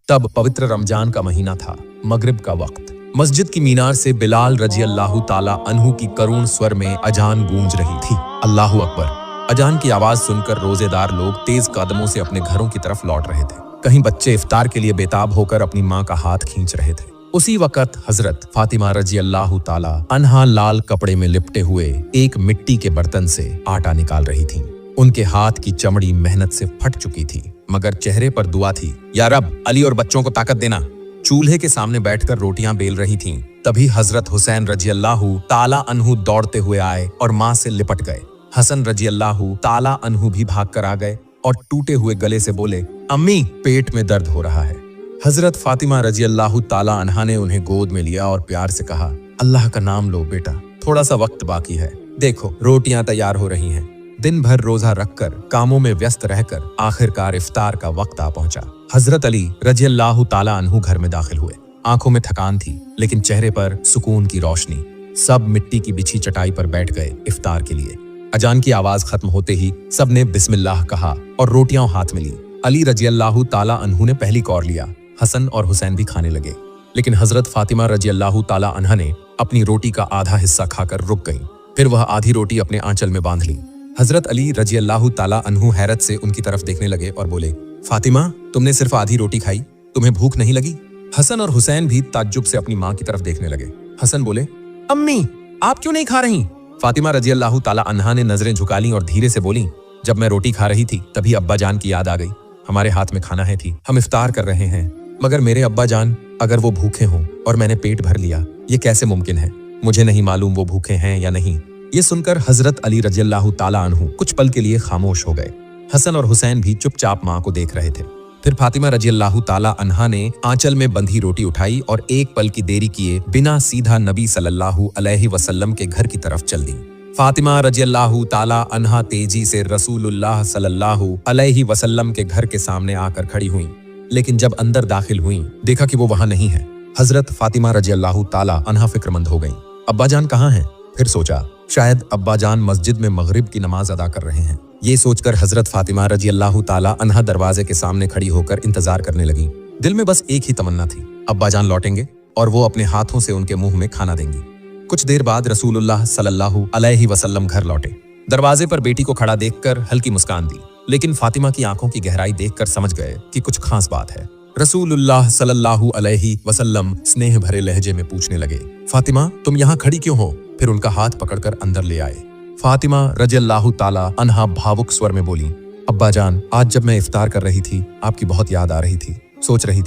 तब पवित्र रमजान का महीना था, मगरिब का वक्त। मस्जिद की मीनार से बिलाल रजी अल्लाह ताला अन्हु की करुण स्वर में अजान गूंज रही थी। अल्लाहु अकबर। अजान की आवाज सुनकर रोजेदार लोग तेज कदमों से अपने घरों की तरफ लौट रहे थे। कहीं बच्चे इफ्तार के लिए बेताब होकर अपनी माँ का हाथ खींच रहे थे। उसी वक्त हजरत फातिमा रजी अल्लाह ताला अन्हा लाल कपड़े में लिपटे हुए एक मिट्टी के बर्तन से आटा निकाल रही थीं। उनके हाथ की चमड़ी मेहनत से फट चुकी थी, मगर चेहरे पर दुआ थी, या रब अली और बच्चों को ताकत देना। चूल्हे के सामने बैठकर रोटियां बेल रही थीं। तभी हजरत हुसैन रजी अल्लाह ताला अन्हु दौड़ते हुए आए और माँ से लिपट गए। हसन रजी अल्लाह ताला अन्हु भी भाग कर आ गए और टूटे हुए गले से बोले, अम्मी पेट में दर्द हो रहा है। हजरत फातिमा रजी अल्लाह ताला अन्हा ने उन्हें गोद में लिया और प्यार से कहा, अल्लाह का नाम लो बेटा, थोड़ा सा वक्त बाकी है। देखो रोटियां तैयार हो रही हैं। दिन भर रोजा रखकर कामों में व्यस्त रहकर आखिरकार इफ्तार का वक्त आ पहुंचा। हजरत अली रजी अल्लाह ताला अन्हु घर में दाखिल हुए। आंखों में थकान थी, लेकिन चेहरे पर सुकून की रोशनी। सब मिट्टी की बिछी चटाई पर बैठ गए इफ्तार के लिए। अजान की आवाज खत्म होते ही सबने बिस्मिल्लाह कहा और रोटियां हाथ में ली। अली रजी अल्लाह ताला अन्हु ने पहली कौर लिया। हसन और हुसैन भी खाने लगे, लेकिन हजरत फातिमा रजी अल्लाह ताला अन्हा ने अपनी रोटी का आधा हिस्सा खाकर रुक गईं। फिर वह आधी रोटी अपने आंचल में बांध ली। हजरत अली रजी अल्लाह ताला अन्हु हैरत से उनकी तरफ देखने लगे और बोले, फातिमा तुमने सिर्फ आधी रोटी खाई, तुम्हें भूख नहीं लगी? हसन और हुसैन भी ताज्जुब से अपनी माँ की तरफ देखने लगे। हसन बोले, अम्मी आप क्यों नहीं खा रही? फातिमा रजी अल्लाह ताला अन्हा ने नजरें झुका ली और धीरे से बोली, जब मैं रोटी खा रही थी तभी अब्बा जान की याद आ गई। हमारे हाथ में खाना है थी, हम इफ्तार कर रहे हैं, मगर मेरे अब्बा जान अगर वो भूखे हों और मैंने पेट भर लिया, ये कैसे मुमकिन है? मुझे नहीं मालूम वो भूखे हैं या नहीं। ये सुनकर हजरत अली रजी अल्लाह ताला अन्हु कुछ पल के लिए खामोश हो गए। हसन और हुसैन भी चुपचाप माँ को देख रहे थे। फिर फातिमा रजी अल्लाह ताला अन्हा ने आंचल में बंधी रोटी उठाई और एक पल की देरी किए बिना सीधा नबी सल्लल्लाहु अलैहि वसल्लम के घर की तरफ चल दी। फातिमा रजी अल्लाह ताला अन्हा तेजी से रसूलुल्लाह सल्लल्लाहु अलैहि वसल्लम के घर के सामने आकर खड़ी हुई, लेकिन जब अंदर दाखिल हुई देखा कि वो वहां नहीं है। हजरत फातिमा रजी अल्लाह ताला अन्हा फिक्रमंद हो गईं। अब्बा जान कहाँ हैं? फिर सोचा शायद अब्बा जान मस्जिद में मगरिब की नमाज अदा कर रहे हैं। ये सोचकर हजरत फातिमा रजी अल्लाह ताला अन्हा दरवाजे के सामने खड़ी होकर इंतजार करने लगी। दिल में बस एक ही तमन्ना थी, अब्बा जान लौटेंगे और वो अपने हाथों से उनके मुंह में खाना देंगी। कुछ देर बाद रसूलुल्लाह सल्लल्लाहु अलैहि वसल्लम घर लौटे। दरवाजे पर बेटी को खड़ा देखकर हल्की मुस्कान दी, लेकिन फातिमा की आंखों की गहराई देखकर समझ गए कि कुछ खास बात है। रसूलुल्लाह सल्लल्लाहु अलैहि वसल्लम स्नेह भरे लहजे में पूछने लगे, फातिमा तुम यहाँ खड़ी क्यों हो? फिर उनका हाथ पकड़कर अंदर ले आए। फातिमा रजी अल्लाह ताला अन्हा भावुक स्वर में बोली, अब्बा जान आज जब मैं इफ्तार कर रही थी आपकी बहुत याद आ रही थी, सोच रही थी